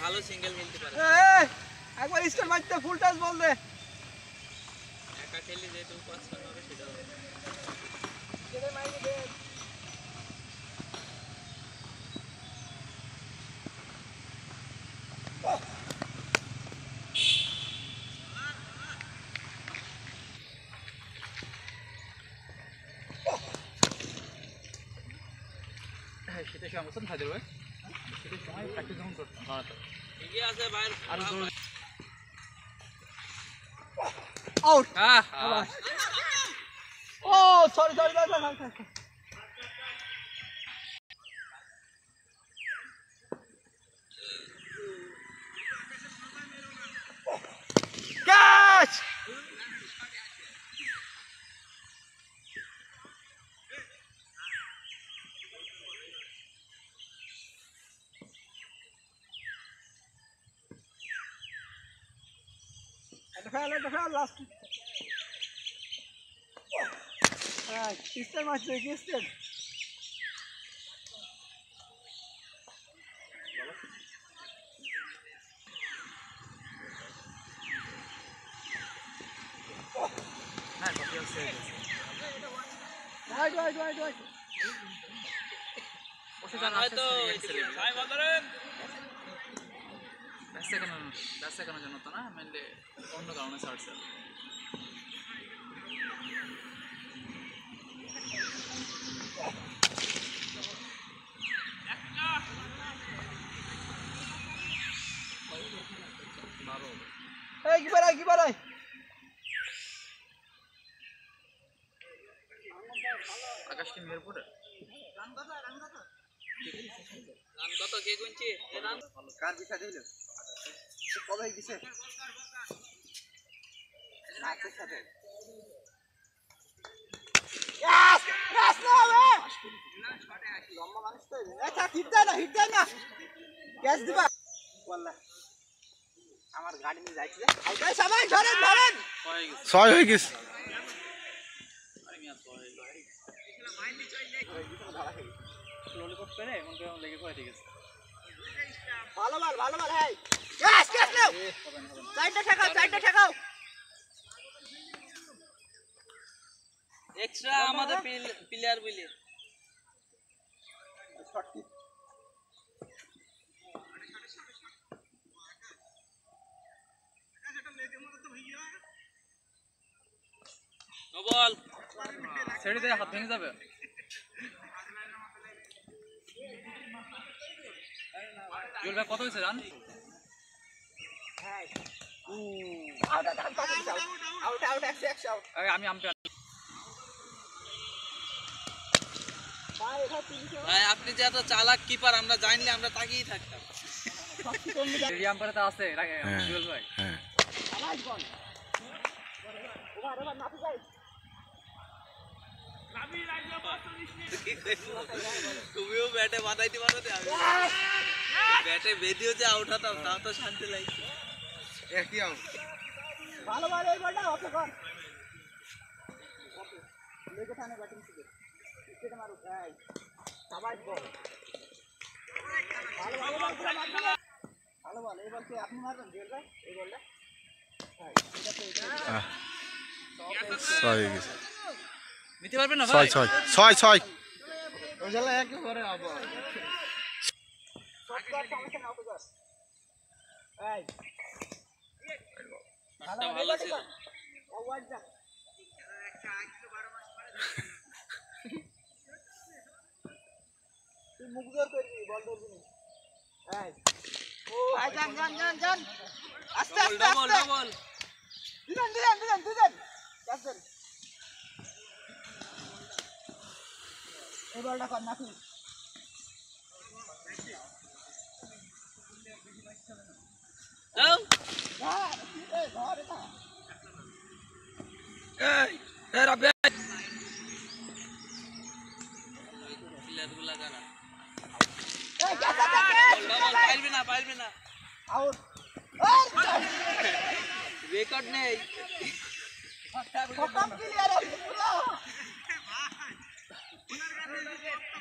ভালো সিঙ্গেল মিলতে পারে। একবার স্টার মারতে ফুল টাচ বল দে। একা খেলি যেহেতু 5 রান হবে সেটা হবে। ছেড়ে মাইরে দে। সেটা সময় মতন খাই দেবে। সেটা সময় প্র্যাকটিস যখন করতে বাড়াতে ঠিকই আছে ভাই। আর আউট। আহা ও sorry sorry sorry. Catch. Fail last. Star মারছে কি স্টার? হ্যাঁ কপি আছে ওয়াইড। ওসে জানা আছে হয়তো ভাই বল ধরেন। ব্যাস সেকেন্ডের জন্য তো না মেনলি অন্য কারণে ছাড়ছে কি বাড়াই আকাশ টিম এয়ারপোর্টে রান কত কে গুনছি? রান কার দিশা দিল কবে দিছে নাচের সাথে ইয়াস না হবে লম্বা মানুষ তো আচ্ছা হিট দেয় না ক্যাচ দিবা ওয়াল্লাহ আমার গাড়ি নিয়ে যাইছে আউটাই সবাই ধরেন ছয় হয়ে গেছে আরে মিয়া ছয় হয়ে গেছে ললিপপ পেরে এমন করে লেগে পড়ে ঠিক আছে ভালো বল হেই ক্যাচ নাও সাইডে ঠেকাও এক্সট্রা আমাদের প্লেয়ার বলি শট কি ও বল ছেড়ে দিয়ে হাত ভেঙে যাবে জুয়েল ভাই কত হয়েছে রান আউট আমি আম্পায়ার ভাই আপনি যে এত চালাক কিপার আমরা জানলে আমরা তাকিয়েই থাকতাম। আম্পায়ার তো আছে জুয়েল ভাই হ্যাঁ তুমিও ব্যাটে বাঁধাইতে পারো না আমি ব্যাটে বেঁধেও যে আউট হতাম তাও তো শান্তি লাগছে। একই আউট ভালো এই বলটা ওকে কর লেগে থানে ব্যাটিং থেকে উইকেট মারু ভাই সবাই বল ভালো বল এই বলকে আপনি মারবেন জেল ভাই এই বলটা ভাই ছয় হয়ে গেছে নিতে পারবেন না ভাই ছয় ওই জায়গা একই করে আবার সবকার সমস্যা না ওকে এই ভালো ছিল ওয়াইড যা তুই মুখ জোর করবি বল ধরবি এই ও ভাই যান আস্তে ডাবল দিলেন ক্যাপ্টেন এই বলটা কর নাকি যাও ধরে না এই রাবে প্লেয়ারগুলা কারা এই ক্যাচ ডাবল পারবি না আউট রেকর্ড নেই খতম ক্লিয়ার পুরো